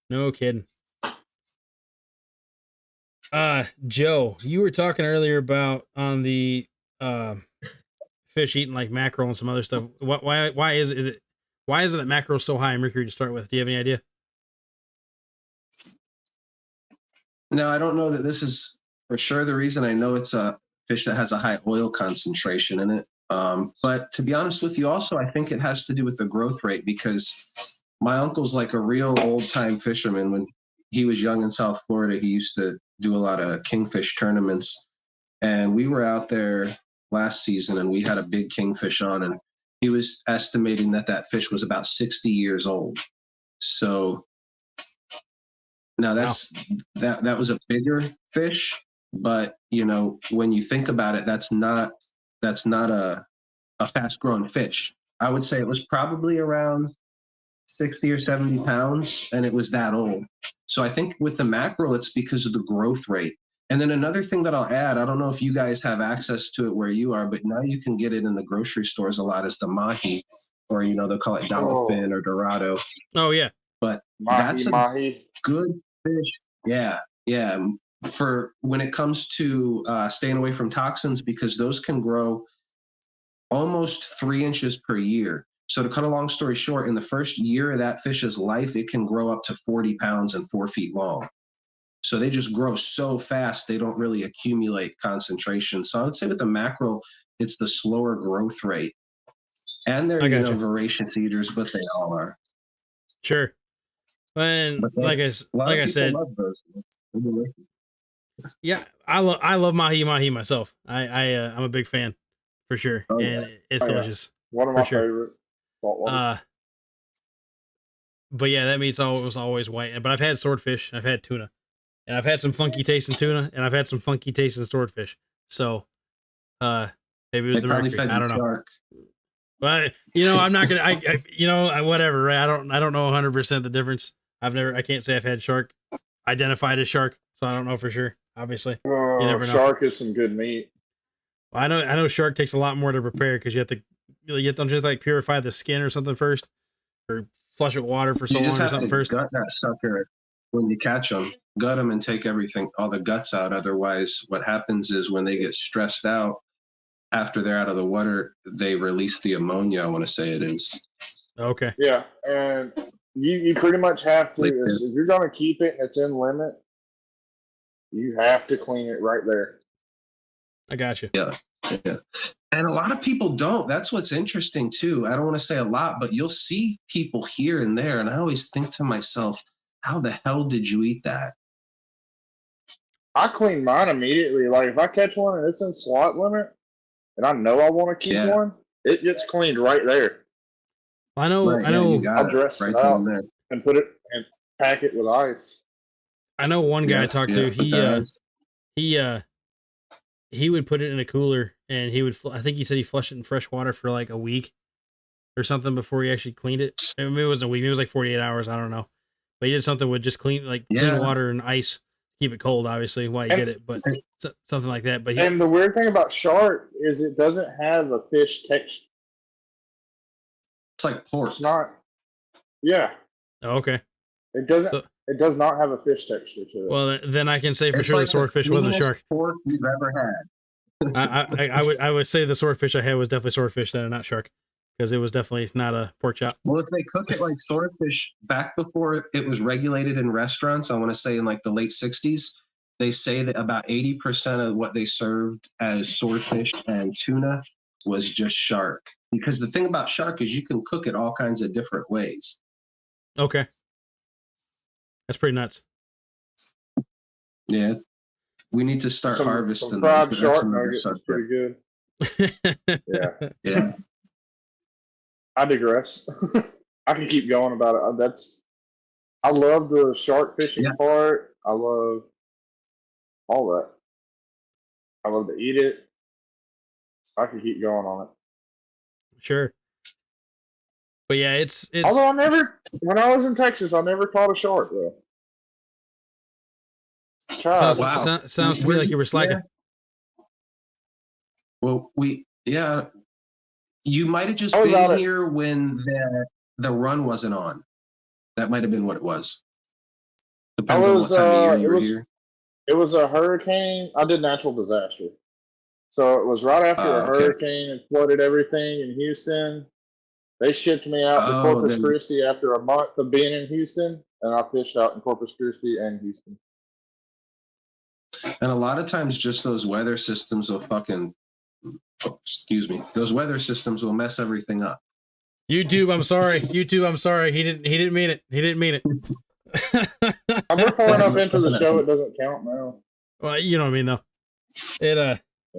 Speaker 1: No kidding. Joe, you were talking earlier about on the fish eating like mackerel and some other stuff. Why is it that mackerel is so high in mercury to start with? Do you have any idea?
Speaker 4: No, I don't know that this is for sure the reason. I know it's a fish that has a high oil concentration in it. But to be honest with you, also, I think it has to do with the growth rate, because my uncle's like a real old time fisherman. When he was young in South Florida, he used to do a lot of kingfish tournaments. And we were out there last season and we had a big kingfish on, and he was estimating that fish was about 60 years old. So now that was a bigger fish, but when you think about it, that's not a fast-growing fish. I would say it was probably around 60 or 70 pounds, and it was that old. So I think with the mackerel, it's because of the growth rate. And then another thing that I'll add, I don't know if you guys have access to it where you are, but now you can get it in the grocery stores a lot as the mahi, or they'll call it dolphin or dorado.
Speaker 1: Oh yeah,
Speaker 4: but that's a good fish. Yeah. For when it comes to staying away from toxins, because those can grow almost 3 inches per year. So to cut a long story short, in the first year of that fish's life, it can grow up to 40 pounds and 4 feet long. So they just grow so fast, they don't really accumulate concentration. So I would say with the mackerel, it's the slower growth rate. And they're,
Speaker 1: I
Speaker 4: you
Speaker 1: gotcha.
Speaker 4: know, voracious eaters, but they all are.
Speaker 1: Sure. And
Speaker 4: But they,
Speaker 1: like
Speaker 4: a lot of
Speaker 1: I
Speaker 4: people
Speaker 1: said,
Speaker 4: love those.
Speaker 1: yeah, I love mahi mahi myself. I'm a big fan for sure,
Speaker 4: Oh,
Speaker 1: and
Speaker 4: yeah.
Speaker 1: it's
Speaker 2: Oh, yeah.
Speaker 1: delicious
Speaker 2: One of
Speaker 1: for
Speaker 2: my
Speaker 1: sure.
Speaker 2: favorite saltwater.
Speaker 1: But yeah, that meat's was always white. But I've had swordfish, I've had tuna, and I've had some funky tasting tuna, and I've had some funky tasting swordfish. So, maybe it was
Speaker 4: They
Speaker 1: the
Speaker 4: probably
Speaker 1: mercury.
Speaker 4: fed
Speaker 1: I
Speaker 4: you
Speaker 1: don't know.
Speaker 4: shark.
Speaker 1: But I'm not gonna. Whatever. Right? I don't know 100% the difference. I can't say I've had shark identified as shark, so I don't know for sure. Obviously, you never know.
Speaker 2: Shark is some good meat.
Speaker 1: Well, I know shark takes a lot more to prepare because you have to don't you like purify the skin or something first, or flush it with water for so
Speaker 4: You
Speaker 1: long
Speaker 4: just
Speaker 1: or
Speaker 4: have
Speaker 1: something
Speaker 4: to
Speaker 1: first.
Speaker 4: gut that sucker when you catch them. Gut them and take everything, all the guts out. Otherwise, what happens is when they get stressed out, after they're out of the water, they release the ammonia, I want to say it is.
Speaker 1: Okay.
Speaker 2: Yeah, and you pretty much have to, if you're going to keep it and it's in limit, you have to clean it right there.
Speaker 1: I got you.
Speaker 4: Yeah. And a lot of people don't. That's what's interesting too. I don't want to say a lot, but you'll see people here and there. And I always think to myself, how the hell did you eat that?
Speaker 2: I clean mine immediately. Like if I catch one and it's in slot limit and I know I want to keep one, it gets cleaned right there.
Speaker 1: I know.
Speaker 4: Right,
Speaker 1: I know.
Speaker 4: You got
Speaker 2: I'll dress
Speaker 4: right
Speaker 2: it out
Speaker 4: there
Speaker 2: and put it and pack it with ice.
Speaker 1: I know one guy I talked to. He would put it in a cooler and he would. I think he said he flushed it in fresh water for like a week or something before he actually cleaned it. I mean, it was a week. It was like 48 hours. I don't know. But he did something with just clean water and ice, keep it cold, obviously, while you get it, but something like that. But
Speaker 2: and the weird thing about shark is it doesn't have a fish texture.
Speaker 4: It's like pork.
Speaker 2: It's not. Yeah.
Speaker 1: Oh, okay.
Speaker 2: It doesn't. It does not have a fish texture to it.
Speaker 1: Well, then I can say for
Speaker 4: It's
Speaker 1: sure
Speaker 4: like
Speaker 1: the swordfish was a shark.
Speaker 4: Pork you've ever had.
Speaker 1: I would say the swordfish I had was definitely swordfish then, and not shark, because it was definitely not a pork chop.
Speaker 4: Well, if they cook it like swordfish back before it was regulated in restaurants, I want to say in like the late 60s, they say that about 80% of what they served as swordfish and tuna was just shark. Because the thing about shark is you can cook it all kinds of different ways.
Speaker 1: Okay. That's pretty nuts.
Speaker 4: Yeah. We need to start harvesting
Speaker 2: some fried shark nuggets is pretty good. Yeah. I digress. I can keep going about it. I love the shark fishing part. I love all that. I love to eat it. I can keep going on it.
Speaker 1: Sure. But yeah, it's
Speaker 2: although when I was in Texas, I never caught a shark though.
Speaker 1: Sounds to me like you were slacking.
Speaker 4: Well, you might have just been here when the run wasn't on. That might have been what it was. Depends on what time of year you were here.
Speaker 2: It was a hurricane. I did natural disaster. So it was right after a hurricane and flooded everything in Houston. They shipped me out to Corpus Christi after a month of being in Houston, and I fished out in Corpus Christi and Houston.
Speaker 4: And a lot of times just those weather systems will those weather systems will mess everything up.
Speaker 1: YouTube, I'm sorry. He didn't mean it. He didn't mean it.
Speaker 2: We're far enough into the show, it doesn't count now.
Speaker 1: Well, you know what I mean, though.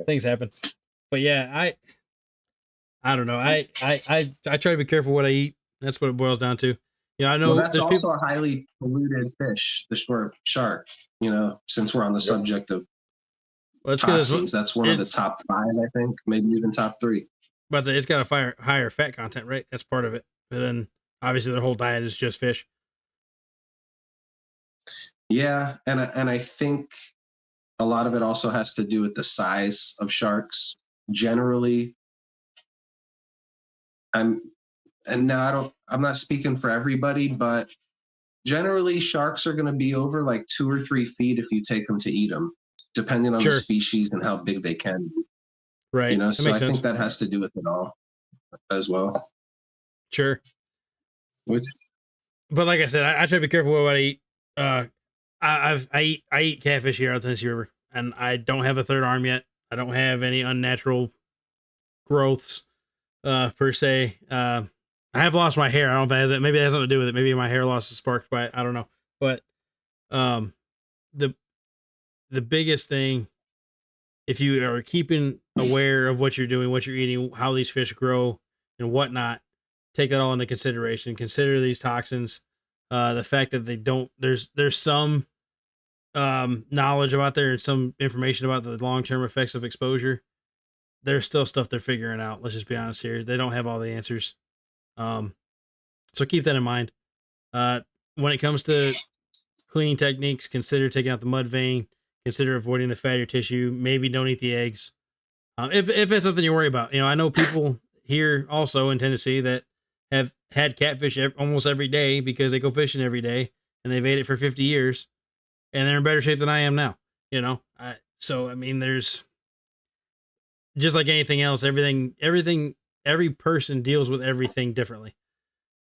Speaker 1: Things happen. But yeah, I don't know. I try to be careful what I eat. That's what it boils down to. I know
Speaker 4: that's also a highly polluted fish, the shark. Since we're on the subject of toxins, that's one of the top 5, I think, maybe even top 3.
Speaker 1: But it's got a higher fat content, right? That's part of it. But then obviously their whole diet is just fish.
Speaker 4: Yeah, and I think a lot of it also has to do with the size of sharks. Generally, I'm not speaking for everybody, but generally sharks are going to be over like 2 or 3 feet if you take them to eat them, depending on the species and how big they can be.
Speaker 1: Right.
Speaker 4: So I think that has to do with it all as well.
Speaker 1: Sure.
Speaker 4: Which
Speaker 1: But like I said, I try to be careful with what I eat. I eat catfish here out the Tennessee River, and I don't have a third arm yet. I don't have any unnatural growths, per se. I have lost my hair. I don't know if that has it. Maybe it has something to do with it. Maybe my hair loss is sparked by it. I don't know. But um, the biggest thing, if you are keeping aware of what you're doing, what you're eating, how these fish grow, and whatnot, take that all into consideration. Consider these toxins. The fact that they don't. There's some knowledge about there and some information about the long term effects of exposure. There's still stuff they're figuring out. Let's just be honest here. They don't have all the answers. So keep that in mind. When it comes to cleaning techniques, consider taking out the mud vein. Consider avoiding the fattier tissue. Maybe don't eat the eggs. If it's something you worry about. I know people here also in Tennessee that have had catfish almost every day because they go fishing every day and they've ate it for 50 years and they're in better shape than I am now. So I mean, there's just like anything else, every person deals with everything differently.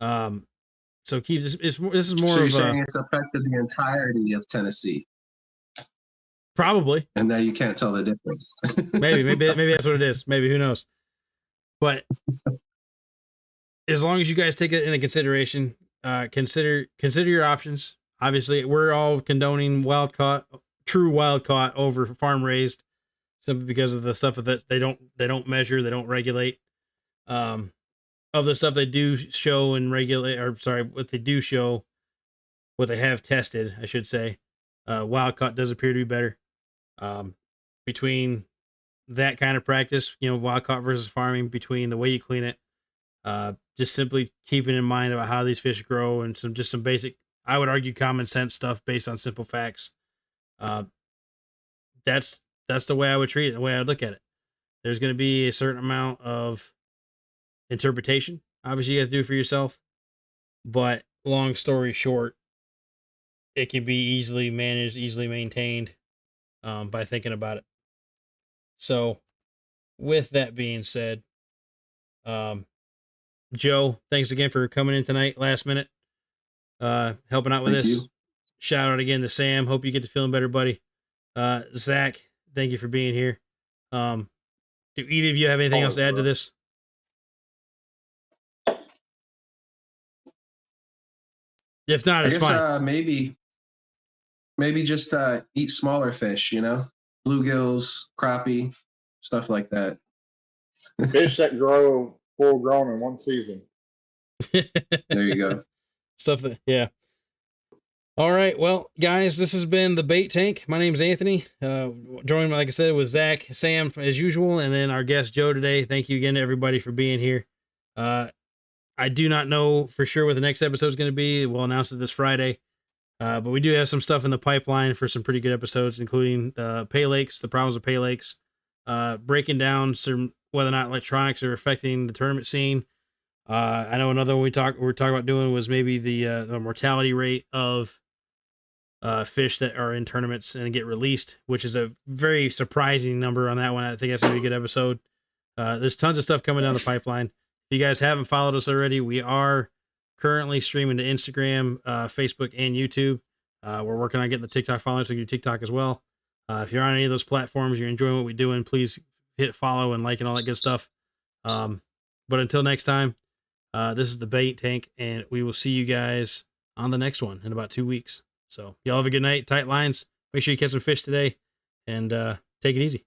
Speaker 1: So keep this. This is more
Speaker 4: so you're
Speaker 1: of
Speaker 4: saying it's affected the entirety of Tennessee,
Speaker 1: probably.
Speaker 4: and now you can't tell the difference.
Speaker 1: maybe that's what it is. Maybe, who knows? But as long as you guys take it into consideration, consider your options. Obviously, we're all condoning true wild caught over farm raised, simply because of the stuff that they don't measure, they don't regulate. Of the stuff they do show and regulate, or sorry, what they do show, what they have tested, I should say, wild caught does appear to be better. Between that kind of practice, wild caught versus farming, between the way you clean it, just simply keeping in mind about how these fish grow and some basic, I would argue, common sense stuff based on simple facts. That's the way I would treat it, the way I look at it. There's going to be a certain amount of interpretation, obviously, you have to do for yourself. But long story short, it can be easily managed, easily maintained, by thinking about it. So, with that being said, Joe, thanks again for coming in tonight, last minute, helping out with
Speaker 4: Thank
Speaker 1: this.
Speaker 4: you.
Speaker 1: Shout out again to Sam. Hope you get to feeling better, buddy. Zach, thank you for being here. Do either of you have anything else to add to this? If not, it's fine.
Speaker 4: Maybe just eat smaller fish, bluegills, crappie, stuff like that.
Speaker 2: Fish that grow full grown in one season.
Speaker 4: There you go.
Speaker 1: Stuff that, yeah. All right, well, guys, this has been the Bait Tank. My name's Anthony. Joined, like I said, with Zach, Sam, as usual, and then our guest Joe today. Thank you again to everybody for being here. I do not know for sure what the next episode is going to be. We'll announce it this Friday. But we do have some stuff in the pipeline for some pretty good episodes, including the pay lakes, the problems of pay lakes, breaking down some whether or not electronics are affecting the tournament scene. I know another one we're talking about doing was maybe the mortality rate of fish that are in tournaments and get released, which is a very surprising number on that one. I think that's gonna be a good episode. There's tons of stuff coming down the pipeline. If you guys haven't followed us already, we are currently streaming to Instagram, Facebook, and YouTube. We're working on getting the TikTok following, so we can do TikTok as well. If you're on any of those platforms, you're enjoying what we're doing, please hit follow and like and all that good stuff. But until next time, this is the Bait Tank, and we will see you guys on the next one in about 2 weeks. So y'all have a good night, tight lines. Make sure you catch some fish today, and take it easy.